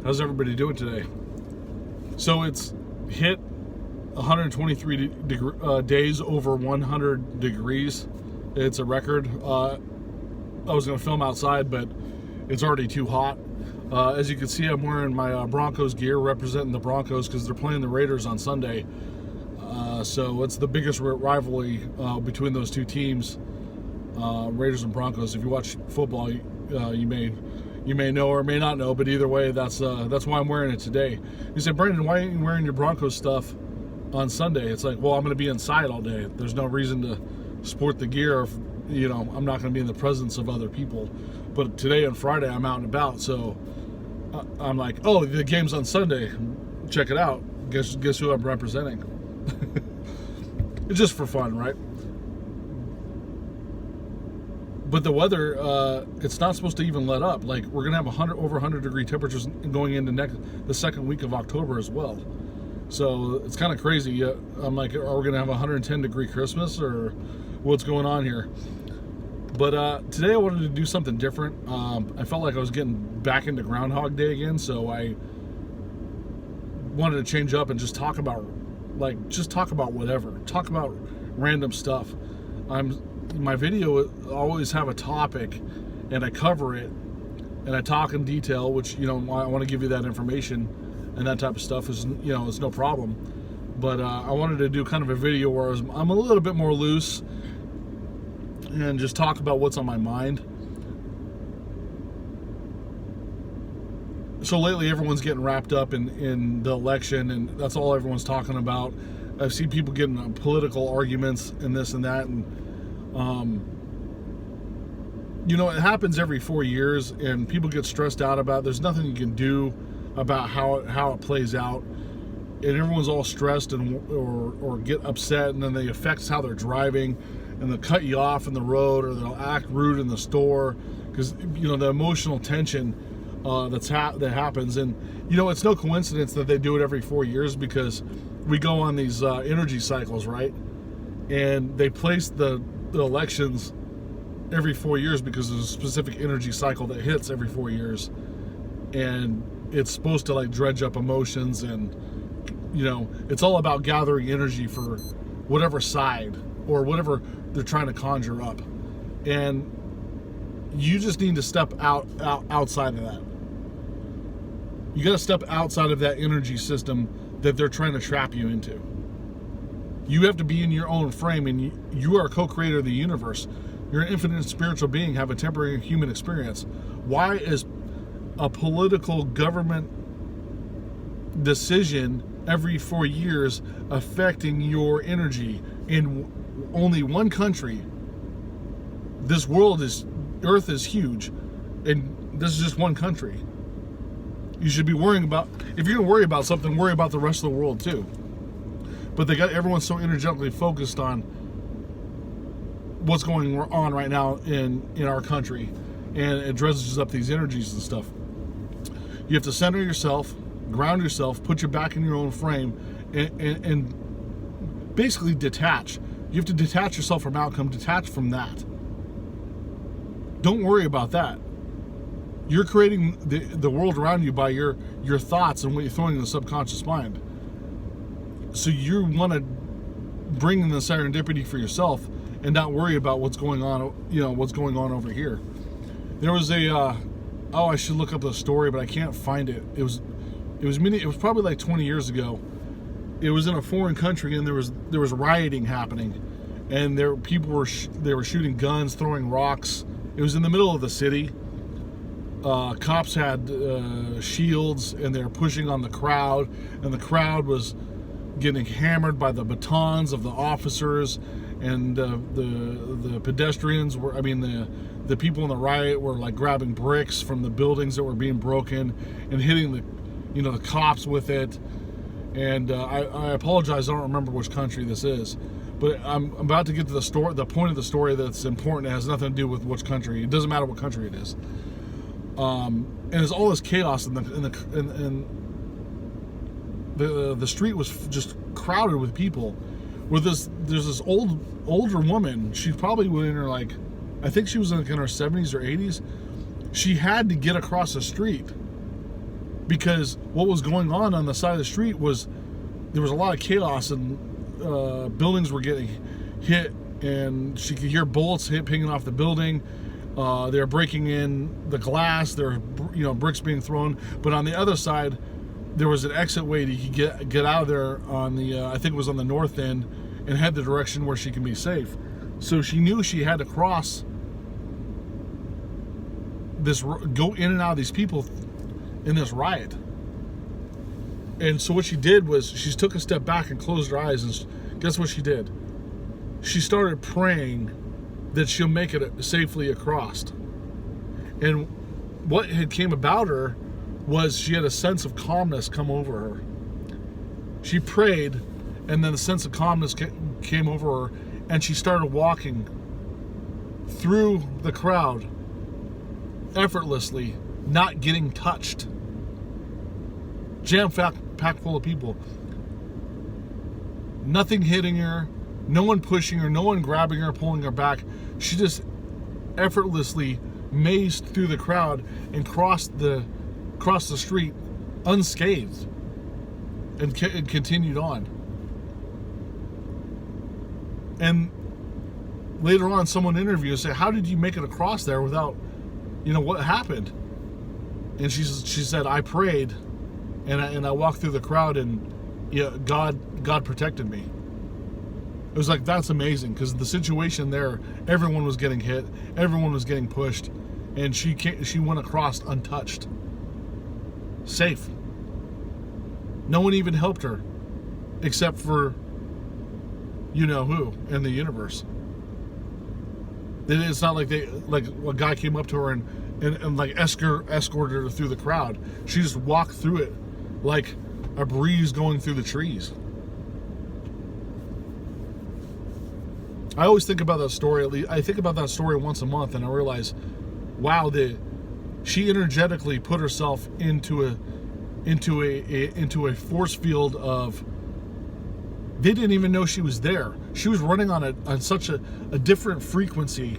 How's everybody doing today? So it's hit 123 days over 100 degrees. It's a record. I was going to film outside, but it's already too hot. As you can see, I'm wearing my Broncos gear, representing the Broncos because they're playing the Raiders on Sunday. So it's the biggest rivalry between those two teams, Raiders and Broncos. If you watch football, you may know or may not know, but either way, that's why I'm wearing it today. You said, Brandon, why aren't you wearing your Broncos stuff on Sunday? It's like, well, I'm going to be inside all day. There's no reason to sport the gear if, I'm not going to be in the presence of other people. But today and Friday, I'm out and about, so I'm like, oh, the game's on Sunday. Check it out. Guess who I'm representing? It's just for fun, right? But the weather, it's not supposed to even let up. Like, we're going to have over 100 degree temperatures going into the second week of October as well. So it's kind of crazy. I'm like, are we going to have a 110 degree Christmas or what's going on here? But today I wanted to do something different. I felt like I was getting back into Groundhog Day again, so I wanted to change up and just talk about whatever. Talk about random stuff. My video always have a topic, and I cover it, and I talk in detail, which, I want to give you that information, and that type of stuff is, it's no problem. But I wanted to do kind of a video where I'm a little bit more loose and just talk about what's on my mind. So lately, everyone's getting wrapped up in the election, and that's all everyone's talking about. I've seen people getting in political arguments and this and that, and it happens every 4 years, and people get stressed out about it. There's nothing you can do about how it plays out, and everyone's all stressed or get upset, and then it affects how they're driving, and they'll cut you off in the road, or they'll act rude in the store because the emotional tension that happens. And it's no coincidence that they do it every 4 years, because we go on these energy cycles, right? And they place the elections every 4 years because there's a specific energy cycle that hits every 4 years, and it's supposed to like dredge up emotions, and it's all about gathering energy for whatever side or whatever they're trying to conjure up. And you just need to step outside of that. You got to step outside of that energy system that they're trying to trap you into. You have to be in your own frame, and you are a co-creator of the universe. You're an infinite spiritual being, have a temporary human experience. Why is a political government decision every 4 years affecting your energy in only one country? This Earth is huge, and this is just one country. You should be worrying about, if you're going to worry about something, worry about the rest of the world too. But they got everyone so energetically focused on what's going on right now in our country, and it dredges up these energies and stuff. You have to center yourself, ground yourself, put you back in your own frame, and basically detach. You have to detach yourself from outcome, detach from that. Don't worry about that. You're creating the world around you by your thoughts and what you're throwing in the subconscious mind. So you want to bring in the serendipity for yourself and not worry about what's going on, what's going on over here. There was I should look up the story, but I can't find it. It was probably like 20 years ago. It was in a foreign country, and there was rioting happening, and people were shooting guns, throwing rocks. It was in the middle of the city. Cops had shields, and they were pushing on the crowd, and the crowd was getting hammered by the batons of the officers, and the pedestrians were, the people in the riot were like grabbing bricks from the buildings that were being broken and hitting the cops with it. And I apologize, I don't remember which country this is, but I'm about to get to the point of the story that's important. It has nothing to do with which country. It doesn't matter what country it is. And there's all this chaos in the street was just crowded with people. There's this older woman. She probably was in her I think she was in her 70s or 80s. She had to get across the street because what was going on the side of the street was there was a lot of chaos, and buildings were getting hit, and she could hear bullets pinging off the building. They're breaking in the glass. There are, bricks being thrown. But on the other side, there was an exit way to get out of there on the, I think it was on the north end, and head the direction where she can be safe. So she knew she had to cross this, go in and out of these people in this riot. And so what she did was she took a step back and closed her eyes, and guess what she did? She started praying that she'll make it safely across. And what had came about her was she had a sense of calmness come over her. She prayed, and then a sense of calmness came over her, and she started walking through the crowd effortlessly, not getting touched. Jam-packed full of people. Nothing hitting her, no one pushing her, no one grabbing her, pulling her back. She just effortlessly mazed through the crowd and crossed the street unscathed, and continued on. And later on, someone interviewed her, say, "How did you make it across there without, what happened?" And she said, "I prayed, and I walked through the crowd, and God protected me." It was like, that's amazing, because the situation there, everyone was getting hit, everyone was getting pushed, and she went across untouched, safe. No one even helped her, except for you know who in the universe. It's not like a guy came up to her and like escorted her through the crowd. She just walked through it like a breeze going through the trees. I always think about that story. I think about that story once a month, and I realize, wow, she energetically put herself into a force field of. They didn't even know she was there. She was running on such a different frequency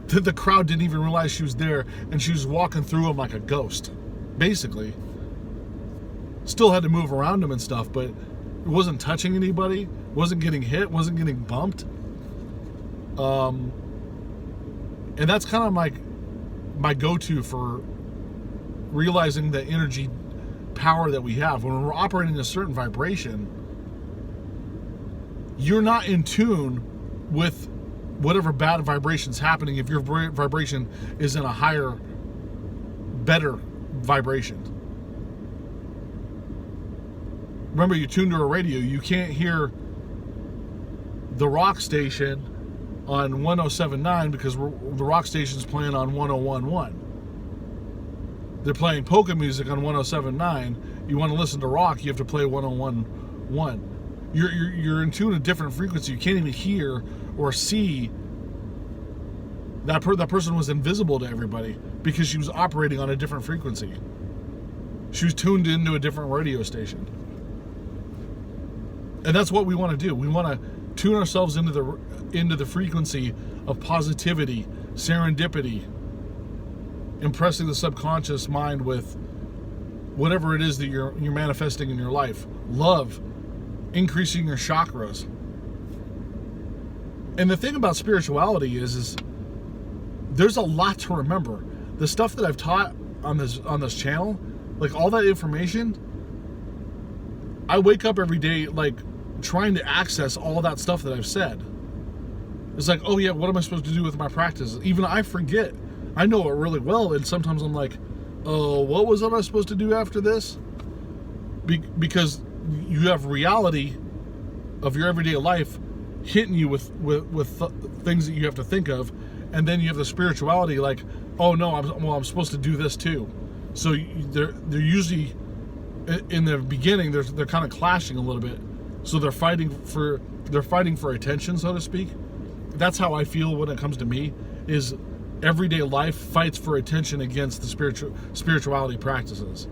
that the crowd didn't even realize she was there, and she was walking through them like a ghost, basically. Still had to move around them and stuff, but it wasn't touching anybody, wasn't getting hit, wasn't getting bumped. And that's kind of my go-to for realizing the energy power that we have. When we're operating a certain vibration, you're not in tune with whatever bad vibration's happening if your vibration is in a higher, better vibration. Remember, you tune to a radio, you can't hear the rock station on 107.9 because the rock station's playing on 101.1. They're playing polka music on 107.9. You want to listen to rock, you have to play 101.1. You're in tune to a different frequency. You can't even hear or see. That person was invisible to everybody because she was operating on a different frequency. She was tuned into a different radio station. And that's what we want to do. We want to tune ourselves into the frequency of positivity, serendipity, impressing the subconscious mind with whatever it is that you're manifesting in your life. Love, increasing your chakras. And the thing about spirituality is there's a lot to remember. The stuff that I've taught on this channel, like all that information, I wake up every day like trying to access all that stuff that I've said. It's like, oh yeah, what am I supposed to do with my practice? Even I forget. I know it really well, and sometimes I'm like, oh, what was I supposed to do after this? Because you have reality of your everyday life hitting you with things that you have to think of, and then you have the spirituality like, oh no, I'm supposed to do this too. So they're usually in the beginning they're kind of clashing a little bit. So they're fighting for attention, so to speak. That's how I feel when it comes to me. Is everyday life fights for attention against the spirituality practices,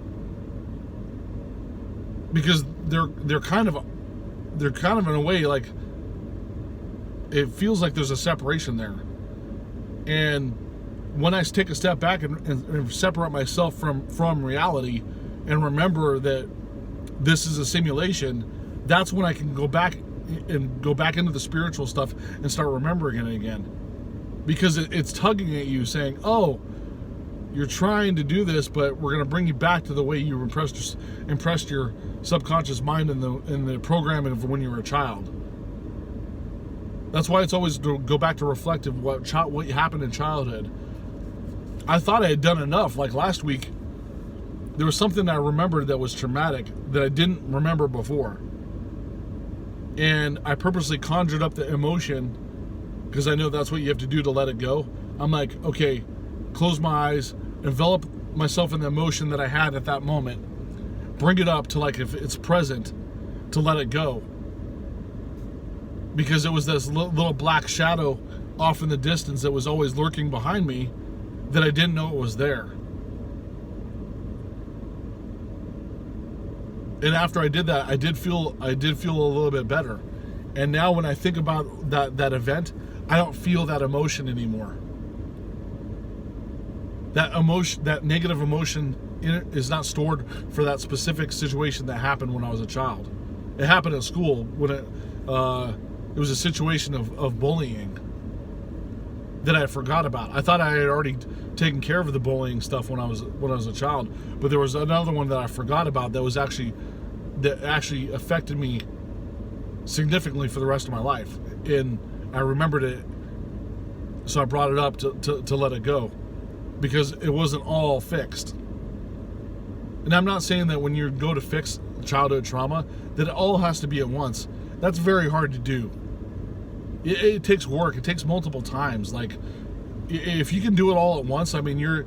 because they're kind of in a way like it feels like there's a separation there. And when I take a step back and separate myself from reality and remember that this is a simulation, that's when I can go back into the spiritual stuff and start remembering it again. Because it's tugging at you saying, oh, you're trying to do this, but we're going to bring you back to the way you impressed your subconscious mind in the programming of when you were a child. That's why it's always to go back to reflective what happened in childhood. I thought I had done enough. Like last week, there was something I remembered that was traumatic that I didn't remember before. And I purposely conjured up the emotion because I know that's what you have to do to let it go. I'm like, okay, close my eyes, envelop myself in the emotion that I had at that moment, bring it up to like if it's present, to let it go. Because it was this little black shadow off in the distance that was always lurking behind me that I didn't know it was there. And after I did that, I did feel a little bit better. And now when I think about that event, I don't feel that emotion anymore. That emotion, that negative emotion in it, is not stored for that specific situation that happened when I was a child. It happened at school when it was a situation of bullying that I forgot about. I thought I had already taken care of the bullying stuff when I was a child, but there was another one that I forgot about that actually affected me significantly for the rest of my life, and I remembered it, so I brought it up to let it go, because it wasn't all fixed. And I'm not saying that when you go to fix childhood trauma that it all has to be at once. That's very hard to do. It takes work. It takes multiple times. Like, if you can do it all at once, I mean, you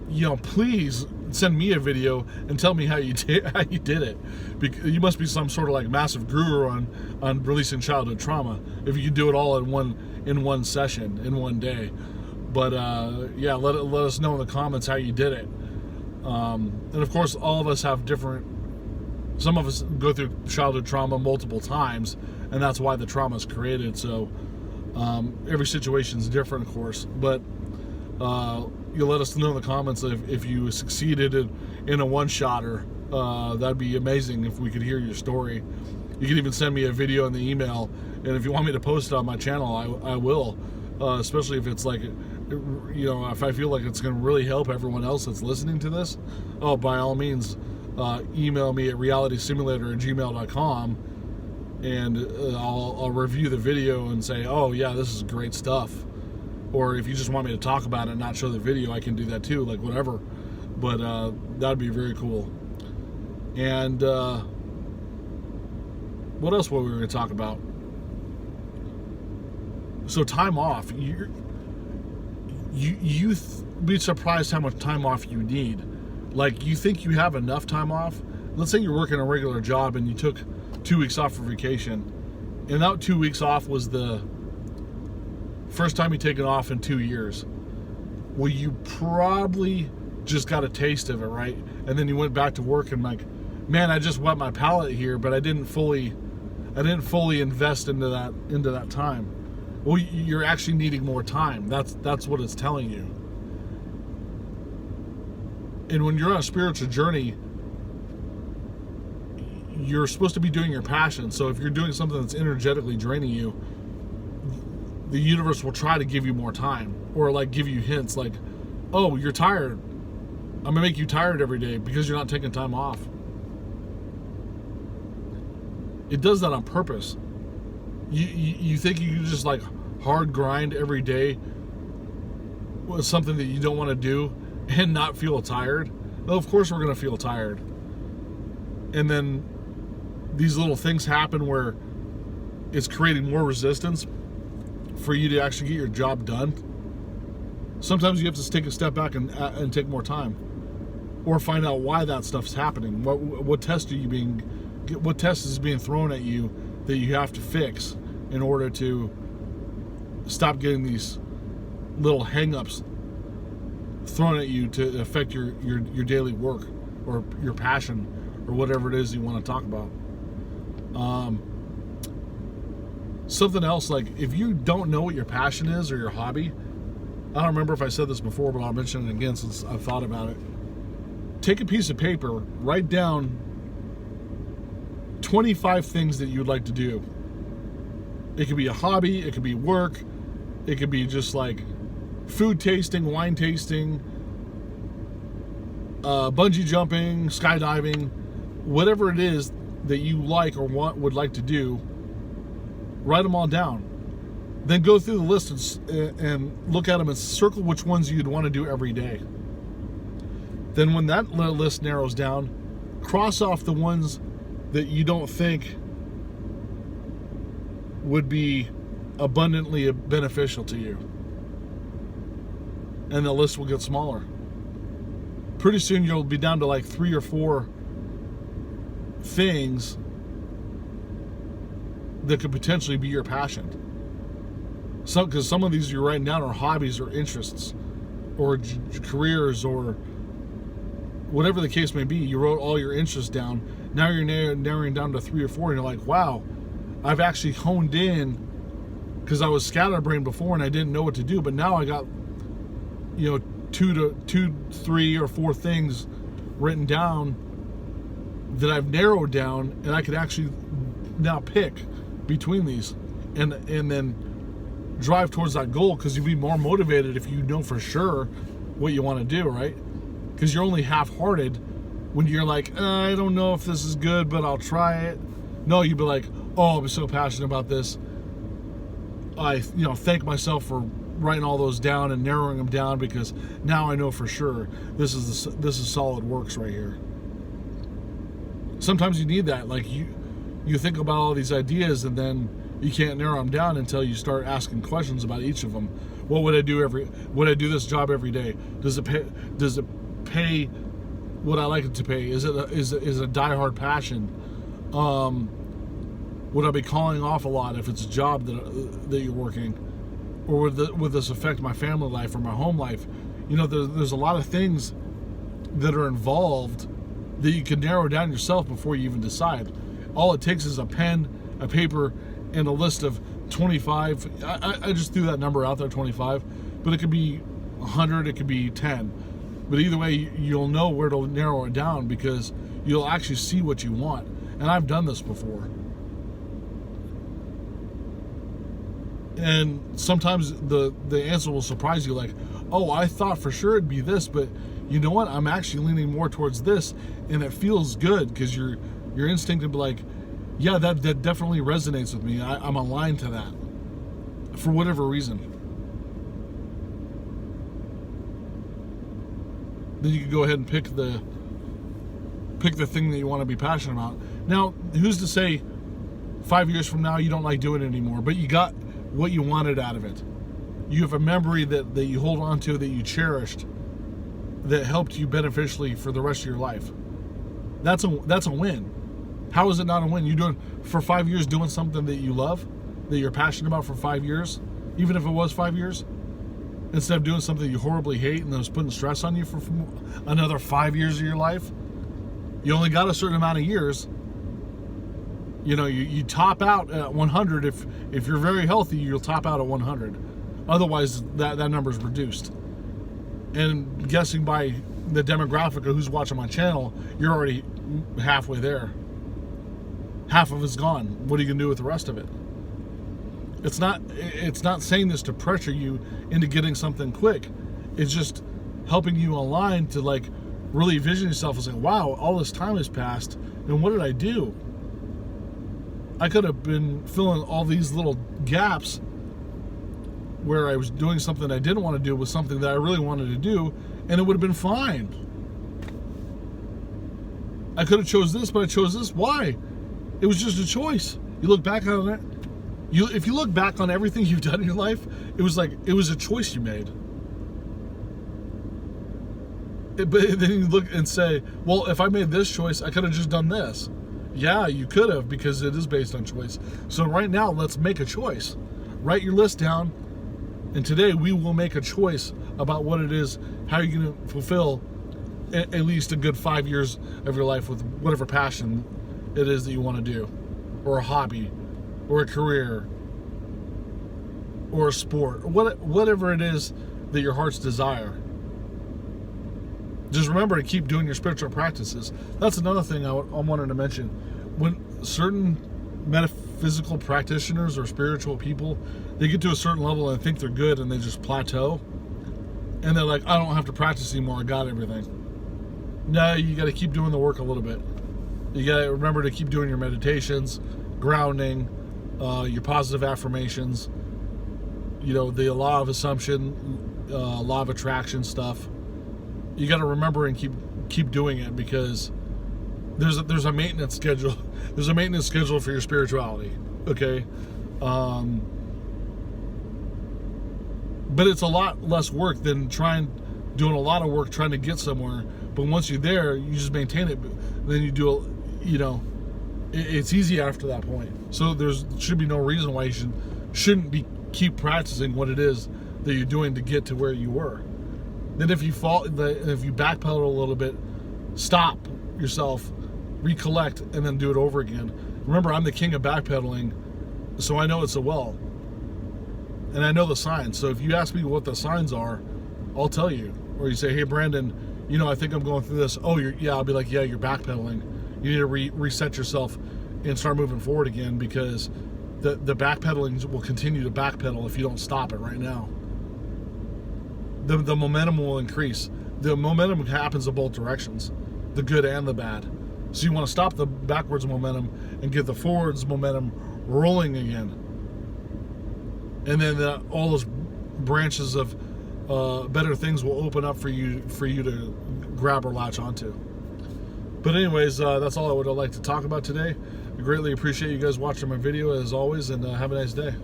know, please send me a video and tell me how you did it. Because you must be some sort of like massive guru on releasing childhood trauma if you can do it all in one session, in one day. But yeah, let us know in the comments how you did it. And of course, all of us have different. Some of us go through childhood trauma multiple times, and that's why the trauma is created. So every situation is different, of course. But you'll let us know in the comments if you succeeded in a one-shotter. That'd be amazing if we could hear your story. You can even send me a video in the email, and if you want me to post it on my channel, I will. Especially if it's like, you know, if I feel like it's going to really help everyone else that's listening to this. Oh, by all means, email me at realitysimulator@gmail.com, and I'll review the video and say, oh yeah, this is great stuff. Or if you just want me to talk about it and not show the video, I can do that too, like whatever. But that'd be very cool. And what else were we going to talk about? So time off. You'd be surprised how much time off you need. Like, you think you have enough time off. Let's say you're working a regular job and you took 2 weeks off for vacation, and that 2 weeks off was the first time you take it off in 2 years. Well, you probably just got a taste of it, right? And then you went back to work and like, man, I just wet my palate here, but I didn't fully invest into that time. Well, you're actually needing more time. That's what it's telling you. And when you're on a spiritual journey, you're supposed to be doing your passion. So if you're doing something that's energetically draining you, the universe will try to give you more time, or like give you hints like, oh, you're tired. I'm gonna make you tired every day because you're not taking time off. It does that on purpose. You think you can just like hard grind every day with something that you don't want to do and not feel tired? Well, of course we're going to feel tired. And then these little things happen where it's creating more resistance for you to actually get your job done. Sometimes you have to take a step back and take more time, or find out why that stuff's happening. What test is being thrown at you that you have to fix in order to stop getting these little hang-ups thrown at you to affect your daily work or your passion or whatever it is you want to talk about. Something else, like if you don't know what your passion is or your hobby, I don't remember if I said this before, but I'll mention it again since I've thought about it. take a piece of paper, write down 25 things that you'd like to do. It could be a hobby, it could be work, it could be just like food tasting, wine tasting, bungee jumping, skydiving, whatever it is that you like or would like to do. Write them all down. Then go through the list and look at them and circle which ones you'd want to do every day. Then when that list narrows down, cross off the ones that you don't think would be abundantly beneficial to you. And the list will get smaller. Pretty soon you'll be down to like 3 or 4 things that could potentially be your passion. Because some of these you're writing down are hobbies or interests or careers or whatever the case may be. You wrote all your interests down. Now you're narrowing down to 3 or 4, and you're like, wow, I've actually honed in, because I was scatterbrained before and I didn't know what to do, but now I got, 2, 3 or 4 things written down that I've narrowed down, and I can actually now pick between these and then drive towards that goal, because you'll be more motivated if you know for sure what you want to do, right? Because you're only half-hearted when you're like, I don't know if this is good, but I'll try it. No, you'd be like, oh, I'm so passionate about this. I thank myself for writing all those down and narrowing them down, because now I know for sure this is solid works right here. Sometimes you need that. Like you think about all these ideas, and then you can't narrow them down until you start asking questions about each of them. What would I do would I do this job every day? Does it pay what I like it to pay? Is it a diehard passion? Would I be calling off a lot if it's a job that you're working? Or would this affect my family life or my home life? There's a lot of things that are involved that you can narrow down yourself before you even decide. All it takes is a pen, a paper, and a list of 25. I just threw that number out there, 25. But it could be 100, it could be 10. But either way, you'll know where to narrow it down, because you'll actually see what you want. And I've done this before. And sometimes the answer will surprise you, like, oh, I thought for sure it'd be this, but you know what? I'm actually leaning more towards this, and it feels good, because your instinct would be like, yeah, that definitely resonates with me. I'm aligned to that for whatever reason. Then you can go ahead and pick the thing that you want to be passionate about. Now, who's to say 5 years from now you don't like doing it anymore, but you got what you wanted out of it. You have a memory that you hold on to, that you cherished, that helped you beneficially for the rest of your life. That's a win. How is it not a win? You're doing for 5 years doing something that you love, that you're passionate about for 5 years, even if it was 5 years, instead of doing something you horribly hate and that was putting stress on you for another 5 years of your life. You only got a certain amount of years. You top out at 100. If you're very healthy, you'll top out at 100. Otherwise, that number is reduced. And guessing by the demographic of who's watching my channel, you're already halfway there. Half of it's gone. What are you gonna do with the rest of it? It's not saying this to pressure you into getting something quick. It's just helping you align to like really vision yourself and say, wow, all this time has passed, and what did I do? I could have been filling all these little gaps where I was doing something I didn't want to do with something that I really wanted to do, and it would have been fine. I could have chose this, but I chose this. Why? It was just a choice. You look back on it. If you look back on everything you've done in your life, it was a choice you made. But then you look and say, well, if I made this choice, I could have just done this. Yeah, you could have, because it is based on choice. So right now, let's make a choice. Write your list down, and today we will make a choice about what it is, how you're going to fulfill at least a good 5 years of your life with whatever passion it is that you want to do, or a hobby, or a career, or a sport, or whatever it is that your heart's desire. Just remember to keep doing your spiritual practices. That's another thing I wanted to mention. When certain metaphysical practitioners or spiritual people, they get to a certain level and think they're good and they just plateau. And they're like, I don't have to practice anymore. I got everything. No, you got to keep doing the work a little bit. You got to remember to keep doing your meditations, grounding, your positive affirmations, the law of assumption, law of attraction stuff. You got to remember and keep doing it, because there's a maintenance schedule. There's a maintenance schedule for your spirituality. Okay, but it's a lot less work than doing a lot of work trying to get somewhere. But once you're there, you just maintain it. Then you do it's easy after that point. So should be no reason why you shouldn't keep practicing what it is that you're doing to get to where you were. Then if you backpedal a little bit, stop yourself, recollect, and then do it over again. Remember, I'm the king of backpedaling, so I know it's a well. And I know the signs. So if you ask me what the signs are, I'll tell you. Or you say, hey, Brandon, I think I'm going through this. Oh, I'll be like, yeah, you're backpedaling. You need to reset yourself and start moving forward again, because the backpedaling will continue to backpedal if you don't stop it right now. The momentum will increase. The momentum happens in both directions, the good and the bad. So you want to stop the backwards momentum and get the forwards momentum rolling again. And then all those branches of better things will open up for you to grab or latch onto. But anyways, that's all I would like to talk about today. I greatly appreciate you guys watching my video as always, and have a nice day.